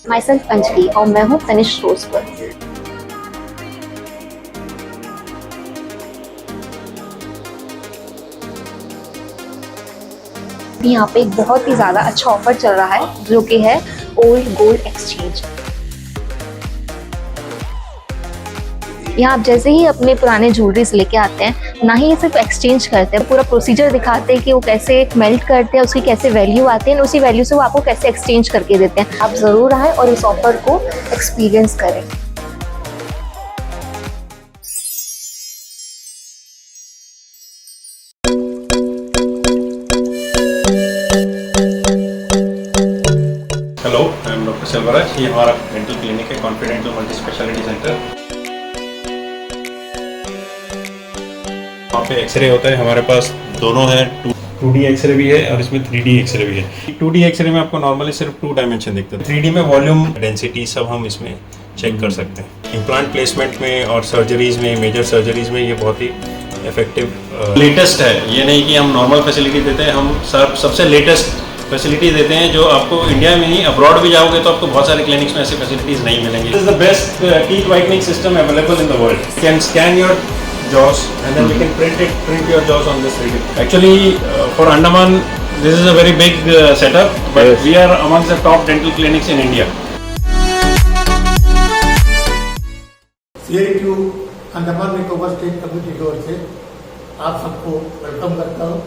My self Anjali और मैं हूँ तनिष्क स्टोर्स पर। यहाँ पे एक बहुत ही ज़्यादा अच्छा ऑफर चल रहा है जो कि है ओल्ड गोल्ड एक्सचेंज। यहाँ आप जैसे ही अपने पुराने ज्वेलरीज लेके आते हैं, ना ही ये सिर्फ एक्सचेंज करते हैं, पूरा प्रोसीजर दिखाते हैं कि वो कैसे मेल्ट करते हैं, उसकी कैसे वैल्यू आती है, उसी वैल्यू से वो आपको कैसे एक्सचेंज करके देते हैं। आप ज़रूर आएँ और इस ऑफर को एक्सपीरियंस करें। Hello, I am doctor Selvaraj. ये हमारा डेंटल क्लिनिक है, कॉन्फिडेंटल मल्टी स्पेशलिटी सेंटर। वहाँ पे एक्सरे होता है, हमारे पास दोनों है। 2D एक्सरे भी है और इसमें 3D एक्सरे भी है। 2D एक्सरे में आपको नॉर्मली सिर्फ 2 डायमेंशन दिखते हैं। 3D में वॉल्यूम, डेंसिटी सब हम इसमें चेक कर सकते हैं। इम्प्लांट प्लेसमेंट में और सर्जरीज में, मेजर सर्जरीज में ये बहुत ही इफेक्टिव लेटेस्ट है। ये नहीं कि हम नॉर्मल फैसिलिटी देते हैं, हम सबसे लेटेस्ट फैसिलिटी देते हैं जो आपको इंडिया में ही, अब्रॉड भी जाओगे तो आपको बहुत सारे क्लिनिक्स में ऐसी फैसिलिटीज नहीं मिलेंगी। This is the best teeth whitening system available in the world. You can scan your jaws and then we can print your jaws on this 3D. Actually, for Andaman, this is a very big setup, but yes, we are amongst the top dental clinics in India. CITU Andaman Nicobar state committee की ओर से आप सबको welcome करता हूँ।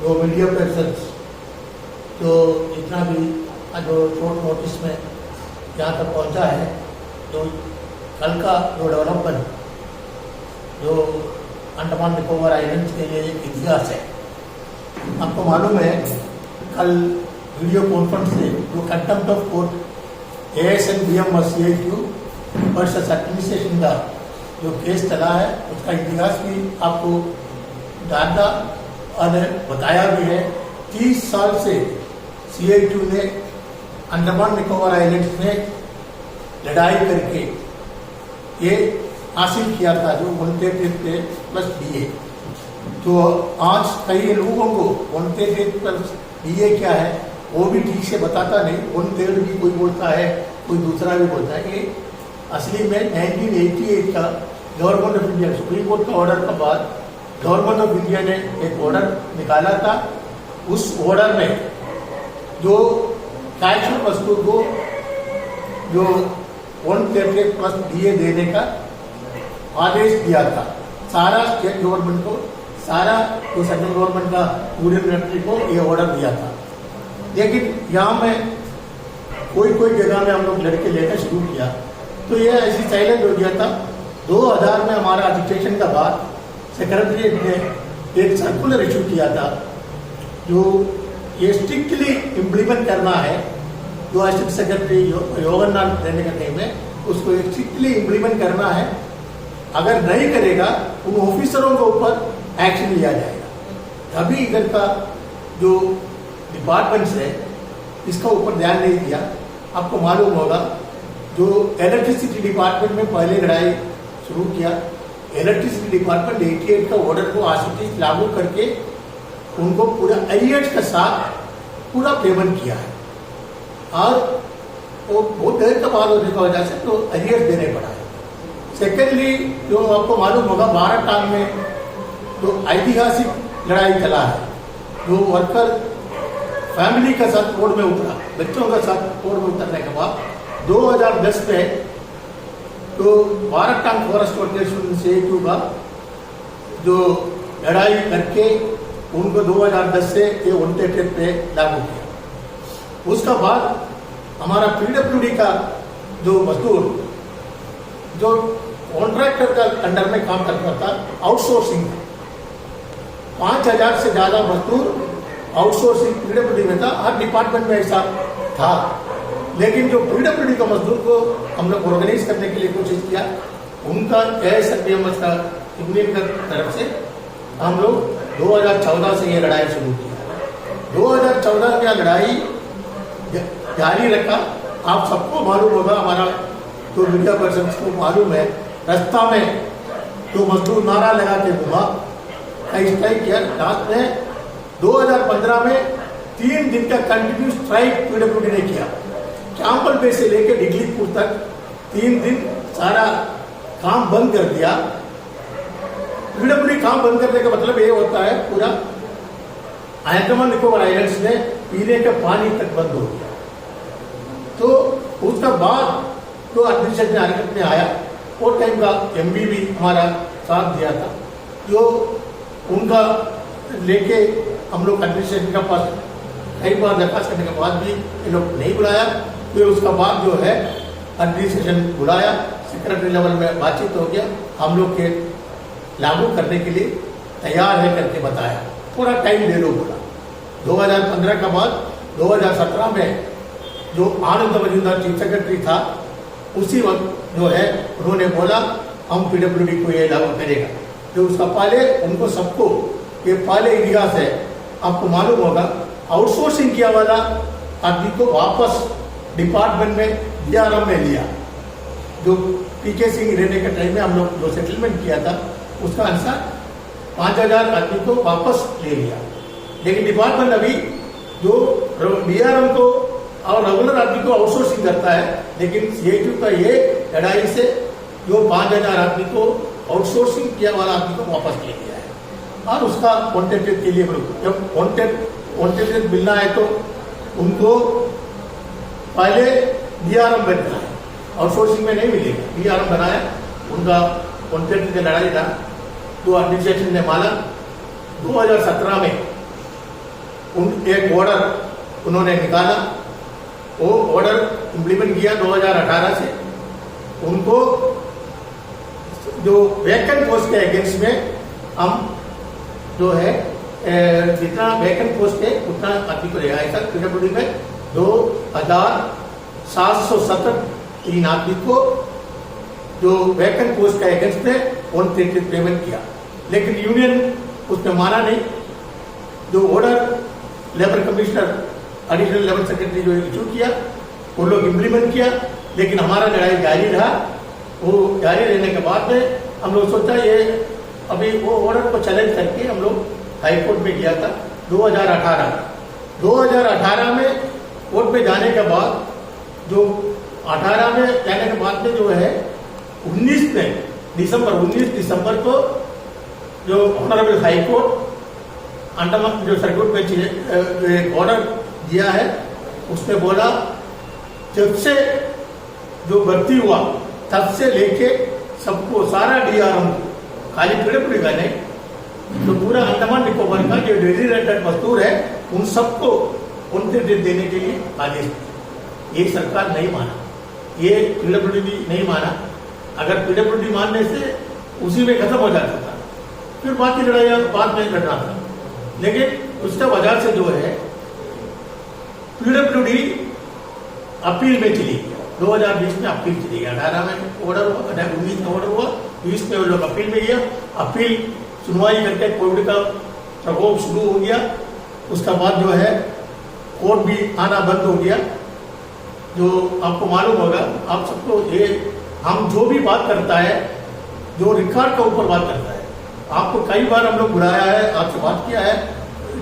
जो media persons जो जितना भी जो शॉर्ट नोटिस में यहाँ तक पहुँचा है, जो कल का जो डेवलपमेंट जो अंडमान निकोबार आइलैंड्स के लिए एक इतिहास है। आपको मालूम है कल वीडियो कॉन्फ्रेंस से जो कंटेम्प्ट ऑफ कोर्ट ASNBM और CITU वर्सेस एडमिनिस्ट्रेशन का जो केस चला है, उसका इतिहास भी आपको जानता और बताया भी है। 30 साल से CITU ने अंडमान निकोबार आइलैंड्स में लड़ाई करके ये हासिल किया था, जो 133 प्लस BA। तो आज कई लोगों को 133 प्लस BA क्या है वो भी ठीक से बताता नहीं। 1/3 भी कोई बोलता है, कोई दूसरा भी बोलता है। ये असली में 1988 का government of India, supreme court का ऑर्डर के बाद गवर्नमेंट ऑफ इंडिया ने एक ऑर्डर निकाला था। उस ऑर्डर में जो कैशुअल मजदूर को जो 138 प्लस BA देने का आदेश दिया था, सारा स्टेट गवर्नमेंट को, सारा जो सेंट्रल गवर्नमेंट का यूनियन मिनिस्ट्री को ये ऑर्डर दिया था। लेकिन यहाँ में कोई जगह में हम लोग लड़के लेकर शुरू किया तो ये ऐसी साइलेंट हो गया था। 2000 में हमारा रजिस्ट्रेशन का बाद सेक्रेटरीट ने एक सर्कुलर इशू किया था जो ये स्ट्रिक्टली इम्प्लीमेंट करना है। जो असिस्टेंट सेक्रेटरी योगन्नाथ रहने का टाइम है, उसको स्ट्रिक्टली इम्प्लीमेंट करना है। अगर नहीं करेगा उन ऑफिसरों के ऊपर एक्शन लिया जाएगा। अभी इधर का जो डिपार्टमेंट्स है इसका ऊपर ध्यान नहीं दिया। आपको मालूम होगा जो इलेक्ट्रिसिटी डिपार्टमेंट में पहले लड़ाई शुरू किया, इलेक्ट्रिसिटी डिपार्टमेंट 88 का ऑर्डर को आशुतोष लागू करके उनको पूरा एरियर्स के साथ पूरा पेमेंट किया है और वो बहुत देर का बाद होने की वजह से तो एरियर्स देने पड़ा है। सेकेंडली जो आपको मालूम होगा भारत टांग में जो ऐतिहासिक लड़ाई चला है, जो वर्कर फैमिली के साथ कोर्ट में उतरा, बच्चों के साथ कोर्ट में उतरने के बाद 2010 में तो भारत टांग फॉरेस्ट ऑर्गेनाइजेशन CITU का जो लड़ाई करके उनको 2010 से ये 138 पे लागू किया। उसका बाद हमारा PWD का जो मजदूर जो कॉन्ट्रैक्टर का अंडर में काम करता था, आउटसोर्सिंग 5000 से ज्यादा मजदूर आउटसोर्सिंग PWD में था। हर डिपार्टमेंट में ऐसा था। लेकिन जो PWD का मजदूर को हम लोग ऑर्गेनाइज करने के लिए कोशिश किया, उनका ASNBM का यूनियन की तरफ से हम लोग 2014 से ये लड़ाई शुरू किया। 2014 की लड़ाई जारी रखा। आप सबको मालूम होगा, हमारा तो मीडिया पर्सन को मालूम है, रास्ता में तो मजदूर नारा लगा के घुमा, स्ट्राइक किया। लास्ट में 2015 में 3 दिन का कंटिन्यू स्ट्राइक PWD ने किया। चांपल पे से लेके डिगलीपुर तक 3 दिन सारा काम बंद कर दिया। पीडब्ल्यूडी काम बंद करने का मतलब ये होता है पूरा अंडमान निकोबार आइलैंड्स में पीने का पानी तक बंद हो गया। तो उसका बाद तो एडमिनिस्ट्रेशन हरकत में आया और टाइम का एमपी भी हमारा साथ दिया था, जो उनका लेके हम लोग एडमिनिस्ट्रेशन के पास कई बार दरखास्त करने के बाद भी ये लोग नहीं बुलाया। फिर उसका बाद जो है एडमिनिस्ट्रेशन बुलाया, सेक्रेटरी लेवल में बातचीत हो गया, हम लोग के लागू करने के लिए तैयार है करके बताया, पूरा टाइम ले लो बोला। 2015 का बाद 2017 में जो आनंद मजूमदार चीफ सेक्रेटरी था, उसी वक्त जो है उन्होंने बोला हम पीडब्ल्यूडी को ये लागू करेगा। तो उसका पहले उनको सबको ये पहले इतिहास है, आपको मालूम होगा, आउटसोर्सिंग किया वाला आदमी को वापस डिपार्टमेंट में DRM में लिया। जो पीके सिंह रहने के टाइम में हम लोग जो सेटलमेंट किया था उसका अनुसार 5000 आदमी को वापस ले लिया, लेकिन डिपार्टमेंट अभी जो DRM को और रेगुलर आदमी को आउटसोर्सिंग करता है, लेकिन CITU का ये लड़ाई से जो 5000 आदमी को आउटसोर्सिंग किया वाला आदमी को वापस ले लिया है। और उसका कॉन्ट्रैक्ट के लिए जब कॉन्ट्रैक्ट मिलना है तो उनको पहले DRM बनना है, आउटसोर्सिंग में नहीं मिलेगा। DRM बनाया, उनका कॉन्ट्रैक्ट की लड़ाई था, तो एडमिनिस्ट्रेशन ने माना। 2017 में एक ऑर्डर उन्होंने निकाला, वो ऑर्डर इम्प्लीमेंट किया 2018 से। उनको जो वैकेंट पोस्ट के अगेंस्ट में हम जो है जितना वैकेंट पोस्ट है उतना आदमी को रिहाई तक पीडब्ल्यूडी में 2773 आदमी को जो वैकेंट पोस्ट के अगेंस्ट में 133 पेमेंट किया, लेकिन यूनियन उसमें माना नहीं। जो order labour commissioner additional labour secretary जो इशू किया वो लोग इम्प्लीमेंट किया, लेकिन हमारा लड़ाई जारी रहा। वो जारी रहने के बाद में हम लोग सोचा ये अभी वो ऑर्डर को चैलेंज करके हम लोग हाई कोर्ट में गया था 2018 में कोर्ट में जाने के बाद जो 18 में जाने के बाद में जो है 19 दिसंबर को जो ऑनरेबल हाई कोर्ट अंडमान जो सर्किट बेंच एक ऑर्डर दिया है, उसने बोला जब से जो भर्ती हुआ तब से लेके सबको सारा DRM खाली पीडब्ल्यूडी का नहीं, तो पूरा अंडमान निकोबार का जो डेली रेंटेड मजदूर है उन सबको उनके देने के लिए आदेश दिया। ये सरकार नहीं माना, ये पीडब्ल्यूडी नहीं माना। अगर पीडब्ल्यूडी मानने से उसी में खत्म हो जाता था, फिर बाकी लड़ाई बाद में लड़ना था। लेकिन उसका वजह से जो है पीडब्ल्यूडी अपील में चली गई। 2020 में अपील चली गई, 18 में ऑर्डर हुआ, 19 में ऑर्डर हुआ, 20 में वो लोग अपील में गया। अपील सुनवाई करके कोविड का प्रकोप शुरू हो गया, उसका बाद जो है कोर्ट भी आना बंद हो गया। जो आपको मालूम होगा, आप सबको ये हम जो भी बात करता है जो रिकॉर्ड के ऊपर बात करता है। आपको कई बार हम लोग बुलाया है, आपसे बात किया है,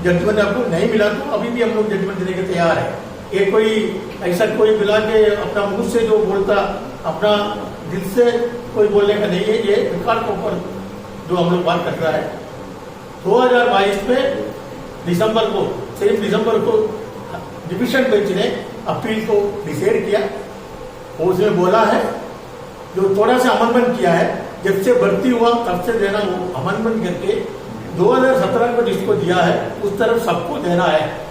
जजमेंट आपको नहीं मिला तो अभी भी हम लोग जजमेंट देने के तैयार है। ये कोई ऐसा कोई मिला के अपना मुंह से जो बोलता अपना दिल से कोई बोलने का नहीं है, ये रिकॉर्ड के ऊपर जो हम लोग बात कर रहा है। 2022 में दिसंबर को डिविजन बेंच ने अपील को डिसाइड किया। उसने बोला है जो थोड़ा सा अमेंडमेंट किया है, जब से भर्ती हुआ तब से देना, वो अमेंडमेंट करके 2017 को जिसको दिया है उस तरफ सबको देना है।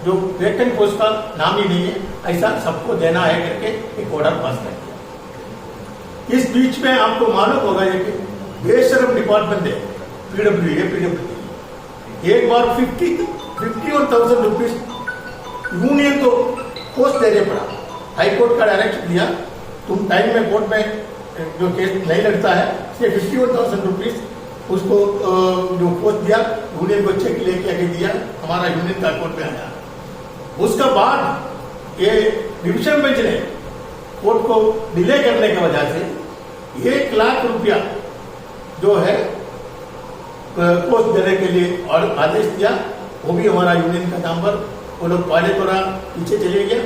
जो वैकेंट पोस्ट का नाम ही नहीं है, ऐसा सबको देना है करके एक ऑर्डर पास कर दिया। इस बीच में आपको मालूम होगा ये कि बेशरम डिपार्टमेंट है पीडब्ल्यूडी। एक बार 51,000 रुपीज यूनियन को पोस्ट देने पड़ा। हाई कोर्ट का डायरेक्शन दिया, तुम टाइम में कोर्ट में जो केस नहीं लड़ता है इसलिए 51,000 रुपीज उसको जो पोस्ट दिया, यूनियन को चेक लेके आगे दिया, हमारा यूनियन का कोर्ट में आया। उसका बाद ये डिविजन बेंच ने कोर्ट को डिले करने की वजह से 1 लाख रुपया जो है पोस्ट देने के लिए और आदेश दिया। वो भी हमारा यूनियन का नाम पर वो लोग पहले थोड़ा पीछे चले गए,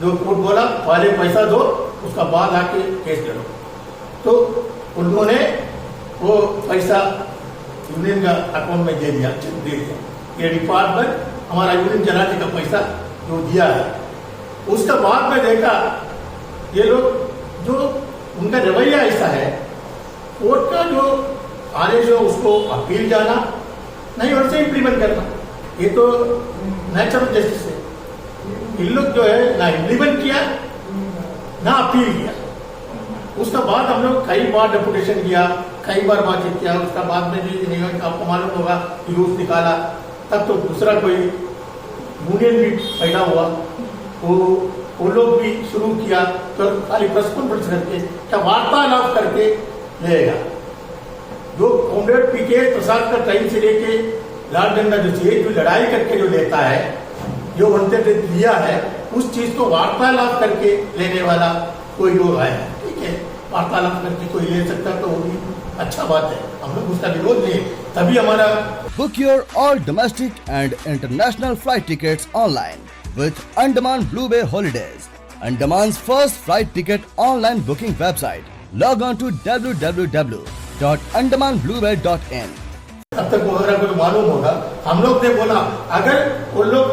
जो कोर्ट बोला पहले पैसा दो, उसका बाद आके केस लड़ो। तो उन्होंने वो पैसा यूनियन का अकाउंट में दे दिया, चेक दे दिया। ये डिपार्टमेंट हमारा यूनियन चलाने का पैसा जो दिया है। उसका बाद में देखा ये लोग जो उनका रवैया ऐसा है, कोर्ट का जो आदेश है उसको अपील जाना नहीं, वैसे इम्प्लीमेंट करना, ये तो नेचुरल जस्टिस है। इन लोग जो है ना इम्प्लीमेंट किया ना अपील किया। उसका बाद हम लोग कई बार डेपुटेशन किया, कई बार बातचीत किया। उसका बाद में भी आपको मालूम होगा न्यूज निकाला, तब तो दूसरा कोई यूनियन भी पैदा हुआ, वो लोग भी शुरू किया। तो खाली प्रेस कॉन्फ्रेंस करके क्या वार्तालाप करके लेगा। जो कॉमरेड पीके प्रसाद का टाइम से लेके लाल डंडा जो चाहिए, जो लड़ाई करके जो लेता है, जो बनते लिया है, उस चीज को वार्तालाप करके लेने वाला कोई लोग आया है। ठीक है, वार्तालाप करके कोई ले सकता तो वो भी अच्छा बात है, हम लोग उसका विरोध नहीं। तभी हमारा Book your all domestic and international flight tickets online with Andaman Blue Bay Holidays, Andaman's first flight ticket online booking website. Log on to www.andamanbluebay.in. अब तक वगैरह को तो मालूम होगा। हम लोग ने बोला अगर वो लोग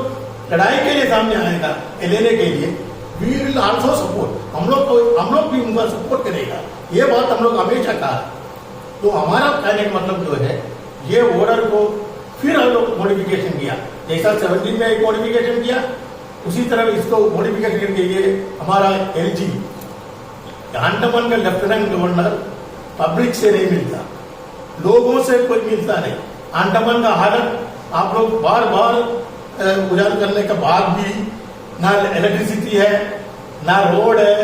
लड़ाई के लिए सामने आएगा लेने के लिए, वी विल आल्सो सपोर्ट। हम लोग भी उनका सपोर्ट करेगा। ये बात हम लोग हमेशा कहा। तो हमारा कहने का मतलब जो है, ये ऑर्डर को फिर हम लोग मॉडिफिकेशन किया। जैसा 17 में एक मॉडिफिकेशन किया, उसी तरह इसको मॉडिफिकेशन करके ये हमारा LG अंडमान का लेफ्टिनेंट गवर्नर पब्लिक से नहीं मिलता, लोगों से कोई मिलता नहीं। अंडमान का हालत आप लोग बार बार उजागर करने के बाद भी, ना इलेक्ट्रिसिटी है, ना रोड है,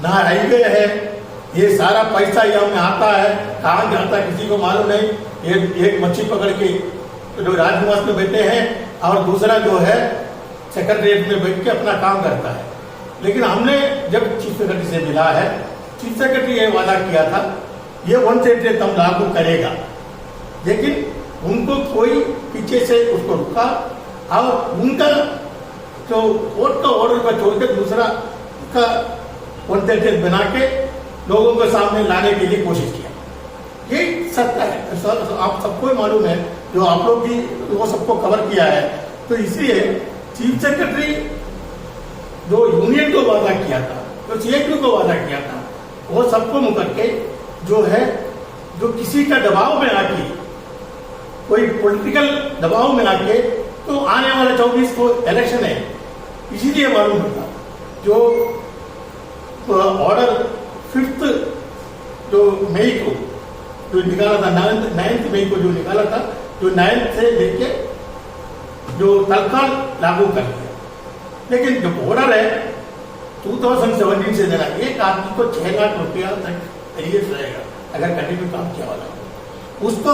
ना हाईवे है। ये सारा पैसा यहाँ में आता है, कहाँ जाता है किसी को मालूम नहीं। एक मच्छी पकड़ के जो राजनिवास में बैठे हैं और दूसरा जो है सेक्रेटरीट में बैठ के अपना काम करता है। लेकिन हमने जब चीफ सेक्रेटरी से मिला है, चीफ सेक्रेटरी ये वादा किया था ये 178 हम लागू करेगा, लेकिन उनको कोई पीछे से उसको रुका और उनका जो कोर्ट का ऑर्डर का छोड़कर दूसरा का 178 बना के लोगों के सामने लाने के लिए कोशिश किया। ये सत्य है, आप सबको मालूम है, जो आप लोग भी वो सबको कवर किया है। तो इसलिए चीफ सेक्रेटरी जो यूनियन को वादा किया था, जो CIQ को वादा किया था, वो सबको मुकर के जो है, जो किसी का दबाव में आके, कोई पॉलिटिकल दबाव में आके, तो आने वाला 24 को इलेक्शन है, इसीलिए मालूम होगा जो ऑर्डर 5 जो मई को जो निकाला था, 9 मई को जो निकाला था, जो 9 से लेके जो तत्काल लागू कर दिया। लेकिन जो ऑर्डर है 2017 से देना, एक आदमी को 6 लाख रुपया तक एरियर्स रहेगा अगर कंटिन्यू काम किया वाला। उसको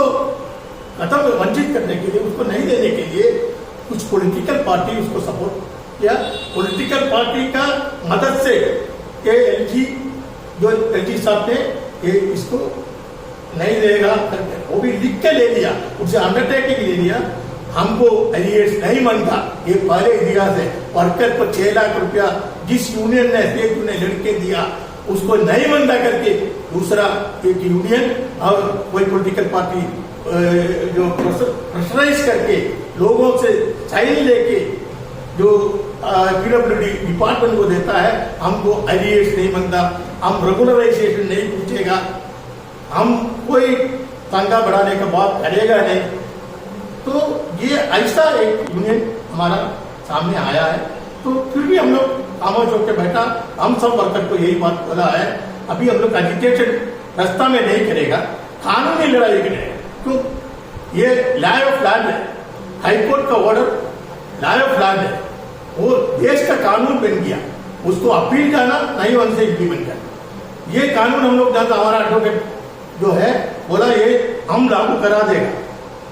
खत्म वंचित करने के लिए, उसको नहीं देने के लिए कुछ पॉलिटिकल पार्टी उसको सपोर्ट किया। पॉलिटिकल पार्टी का मदद से ये LG साहब ने ये इसको नहीं देगा, वो भी लिख के ले लिया, उससे अंडरटेकिंग ले लिया। हमको एरियर्स नहीं मानता, ये पहले इतिहास है। वर्कर को 6 लाख रुपया जिस यूनियन ने स्टेट ने लड़के दिया, उसको नहीं मानता करके दूसरा एक यूनियन और कोई पॉलिटिकल पार्टी जो प्रेशराइज करके लोगों से साइन लेके जो PWD डिपार्टमेंट को देता है, हमको एरियर्स नहीं मानता, हम रेगुलराइजेशन नहीं पूछेगा, हम कोई तंगा बढ़ाने का बात करेगा नहीं। तो ये ऐसा एक यूनियन हमारा सामने आया है। तो फिर भी हम लोग खामोश होकर बैठा, हम सब वर्कर को यही बात बोला है, अभी हम लोग एजुकेशन रास्ता में नहीं करेगा, कानूनी लड़ाई करेगा। क्यों? ये लॉ ऑफ लैंड है, हाईकोर्ट का ऑर्डर लॉ ऑफ लैंड है, वो देश का कानून बन गया, उसको अपील जाना नहीं, उनसे इम्प्लीमेंट करना। ये कानून हम लोग जानते, हमारा एडवोकेट जो है बोला ये हम लागू करा देगा,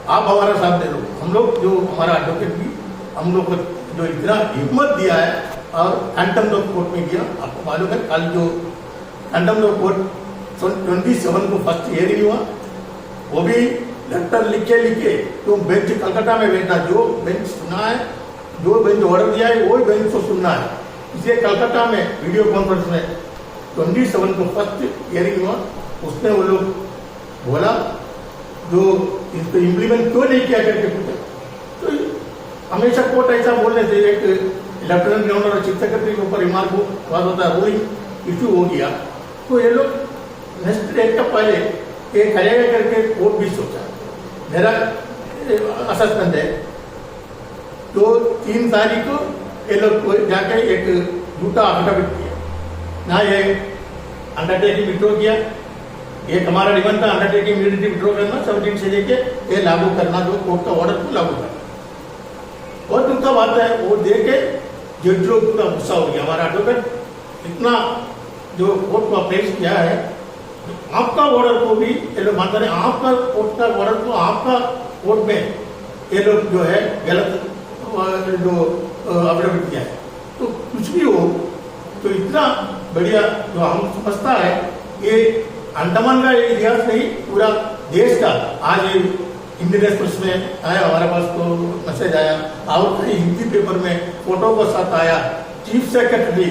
आप हमारा साथ दे दो। हम लोग जो हमारा एडवोकेट भी हम लोग को जो इतना हिम्मत दिया है और कंटेम्प्ट ऑफ कोर्ट में गया। आपको मालूम है कल जो कंटेम्प्ट ऑफ कोर्ट 27 को फर्स्ट हियरिंग हुआ, वो भी लेटर लिखे तो बेंच कलकत्ता में बैठना, जो बेंच सुना है, जो बेंच ऑर्डर दिया है, वही बेंच को सुनना है। इसलिए कलकत्ता में वीडियो कॉन्फ्रेंस में 27 को फर्स्ट हियरिंग हुआ, उसमें वो लोग बोला जो इसको इम्प्लीमेंट क्यों नहीं किया करके पूछा। तो हमेशा कोर्ट ऐसा बोलने से एक लेफ्टिनेंट गवर्नर और चीफ सेक्रेटरी के ऊपर रिमार्क होता है, वो इश्यू हो गया। तो ये लोग नेक्स्ट डेट का पहले ये करेगा करके कोर्ट भी सोचा। मेरा असेसमेंट है तो 3 तारीख को ये लोग को जाके एक झूठा अफिडेविट किया ना, ये अंडरटेकिंग विड्रॉ किया, एक हमारा डिमांड था अंडरटेकिंग इमीडिएटली विड्रॉ करना 17 से लेके ये लागू करना, जो कोर्ट का ऑर्डर को लागू करना। और दूसरा बात है वो दे के जज लोग पूरा गुस्सा हो गया, हमारा एडवोकेट इतना जो कोर्ट को अपेश किया है, आपका ऑर्डर को भी ये लोग मानते हैं, आपका कोर्ट का ऑर्डर को आपका कोर्ट में ये लोग जो है गलत जो अफिडेविट किया है। तो कुछ भी हो तो इतना बढ़िया जो हम समझता है, ये अंडमान का इतिहास नहीं पूरा देश का। आज इंडियन एक्सप्रेस में आया, हमारे पास तो मैसेज आया और कहीं हिंदी पेपर में फोटो के साथ आया, chief secretary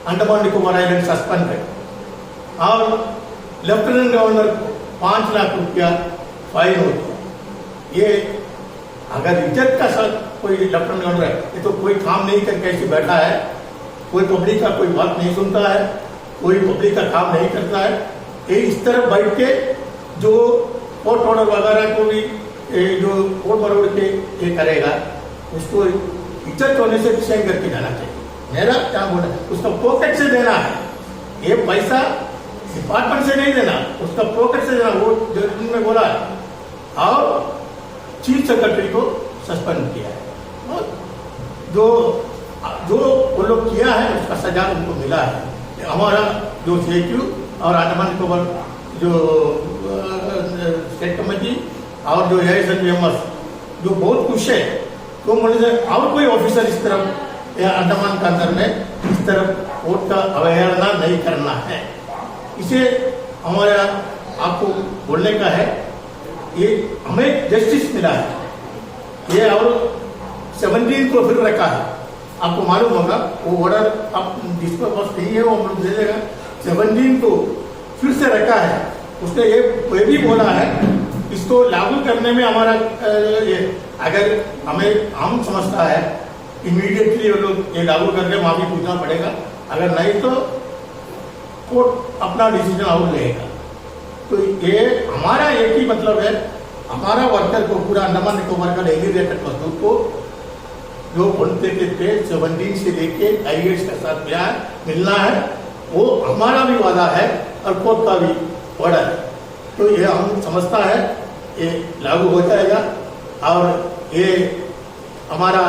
Andaman Nicobar island suspend है और लेफ्टिनेंट गवर्नर को 5 लाख रुपया फाइन हो गया। ये अगर इज्जत का साथ कोई लेफ्टिनेंट गवर्नर है, ये तो कोई काम नहीं करके ऐसे बैठा है, कोई पब्लिक का कोई बात नहीं सुनता है, कोई पब्लिक का काम नहीं करता है। ये इस तरह बैठ के जो कोर्ट ऑर्डर वगैरह को भी जो कोर्ट मरोड़ के ये करेगा, उसको इज्जत होने से डिसाइड करके जाना चाहिए। मेरा क्या बोला, उसका पॉकेट से देना है, ये पैसा डिपार्टमेंट से नहीं देना, उसका पॉकेट से देना, वो जज में बोला है। और चीफ सेक्रेटरी को सस्पेंड किया है, जो वो लोग किया है उसका सजा उनको मिला है। हमारा जो CIQ और अंडमान निकोबार जो स्टेट कमेटी और जो AISNBMS जो बहुत खुश है, तो मुझे और कोई ऑफिसर इस तरफ अंडमान के अंदर में इस तरफ कोर्ट का अवहेलना नहीं करना है। इसे हमारा आपको बोलने का है, ये हमें जस्टिस मिला है। ये और 17 को फिर रखा है, आपको मालूम होगा वो ऑर्डर आप जिसके पास नहीं है वो हम लोग दे देगा। 17 को फिर से रखा है, उसने ये भी बोला है इसको लागू करने में हमारा ये अगर हम समझता है इमीडिएटली वो लोग ये लागू करके माफी पूछना पड़ेगा, अगर नहीं तो कोर्ट अपना डिसीजन और लेगा। तो ये हमारा एक ही मतलब है, हमारा वर्कर को पूरा अंडमान निकोबार का डेली रेटेड मजदूर को जो बोलते थे 17 से लेके IAS के साथ मिलना है, वो हमारा भी वादा है और कोर्ट का भी ऑर्डर है। तो ये हम समझता है ये लागू हो जाएगा और ये हमारा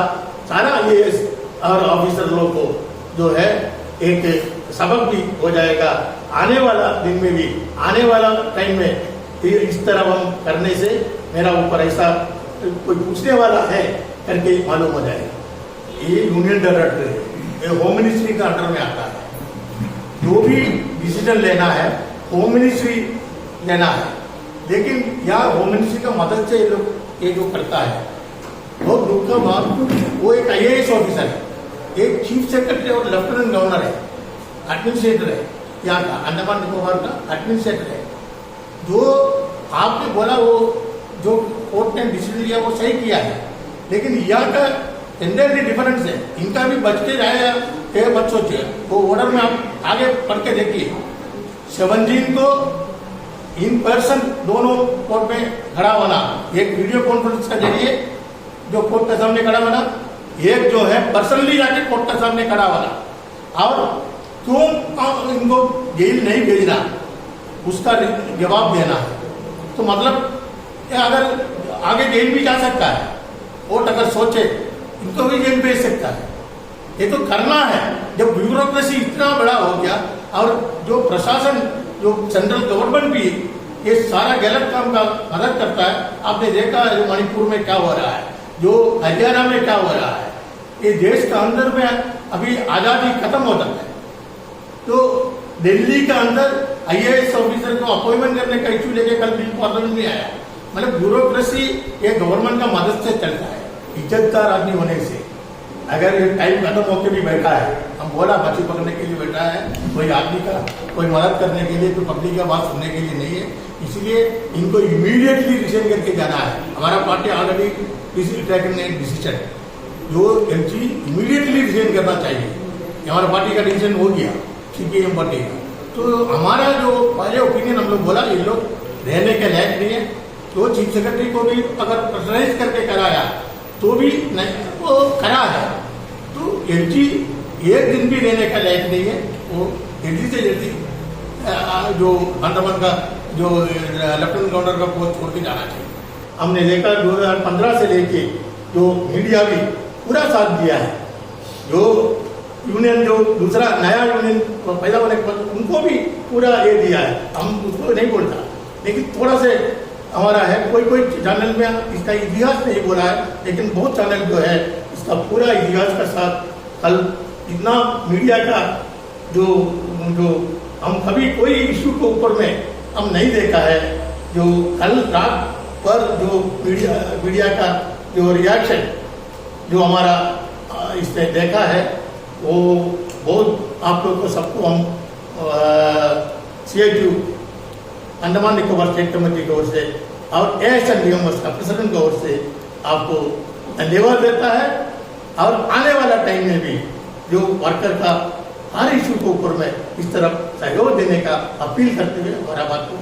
सारा IAS और ऑफिसर लोग को जो है एक सबक भी हो जाएगा। आने वाला दिन में भी, आने वाला टाइम में इस तरह हम करने से मेरा ऊपर ऐसा कोई पूछने वाला है करके मालूम हो जाएगा। ये यूनियन डायरेक्टर है, ये होम मिनिस्ट्री का अंडर में आता है, जो भी डिसीजन लेना है होम मिनिस्ट्री लेना है। लेकिन यहाँ होम मिनिस्ट्री का मदद से ये जो करता है बहुत दुख का बात, वो एक IAS ऑफिसर है, एक चीफ सेक्रेटरी और लेफ्टिनेंट गवर्नर है, एडमिनिस्ट्रेटर है, यहाँ का अंडमान निकोबार का एडमिनिस्ट्रेटर है। जो आपने बोला वो जो कोर्ट ने डिसीजन लिया वो सही किया है, लेकिन यहाँ का इंडियन डिफरेंस है, इनका भी बच के रहेगा मत सोचिए। वो ऑर्डर में आप आगे पढ़ के देखिए, 17 को इन पर्सन दोनों कोर्ट में खड़ा होना, एक वीडियो कॉन्फ्रेंस के जरिए जो कोर्ट के सामने खड़ा होना, एक जो है पर्सनली जाके कोर्ट के सामने खड़ा होना। और क्यों इनको जेल नहीं भेजना उसका जवाब देना है। तो मतलब अगर आगे जेल भी जा सकता है, कोर्ट अगर सोचे इनको भी जेल भेज सकता है। ये तो करना है, जब ब्यूरोक्रेसी इतना बड़ा हो गया और जो प्रशासन जो सेंट्रल गवर्नमेंट भी ये सारा गलत काम का मदद करता है। आपने देखा है जो मणिपुर में क्या हो रहा है, जो हरियाणा में क्या हो रहा है, ये देश के अंदर में अभी आज़ादी खत्म हो जाता है। तो दिल्ली के अंदर IAS ऑफिसर को अपॉइंटमेंट करने का इश्यू लेके कल बिल पार्लियामेंट में आया। मतलब ब्यूरोक्रेसी ये गवर्नमेंट का मदद से चलता है, इज्जतदार आदमी होने से। अगर ये टाइम खत्म होके भी बैठा है हम बोला मछली पकड़ने के लिए बैठा है, कोई आदमी का कोई मदद करने के लिए, कोई पब्लिक का बात सुनने के लिए नहीं है। इसलिए इनको इमीडिएटली रिजाइन करके जाना है। हमारा party already taken a decision, जो एमसी इमीडिएटली रिजाइन करना चाहिए। हमारा पार्टी का डिसीजन हो गया CPM पार्टी का। तो हमारा जो पहले ओपिनियन हम लोग बोला ये लोग रहने के लायक नहीं है, तो चीफ सेक्रेटरी को भी अगर प्रेशराइज करके कराया तो भी नहीं, वो करा है। तो एलजी एक दिन भी रहने का लायक नहीं है। वो जल्दी से जल्दी जो अंडमान का जो लेफ्टिनेंट गवर्नर का पोस्ट छोड़ के जाना चाहिए। हमने देखा 2015 से लेके जो मीडिया भी पूरा साथ दिया है। जो यूनियन जो दूसरा नया यूनियन पैदा होने के बाद उनको भी पूरा ये दिया है। हम उसको नहीं बोलता, लेकिन थोड़ा से हमारा है, कोई चैनल में इसका इतिहास नहीं बोला है, लेकिन बहुत चैनल जो है इसका पूरा इतिहास का साथ कल इतना मीडिया का जो हम कभी कोई इशू के ऊपर में हम नहीं देखा है। जो कल रात पर जो मीडिया का जो रिएक्शन जो हमारा इसने देखा है वो बहुत आप लोग को सबको हम CITU Andaman Nicobar state committee की ओर से और ASNDM का प्रेसिडेंट की ओर से आपको धन्यवाद देता है। और आने वाला टाइम में भी जो वर्कर का हर इशू के ऊपर में इस तरफ सहयोग देने का अपील करते हुए हमारा बात को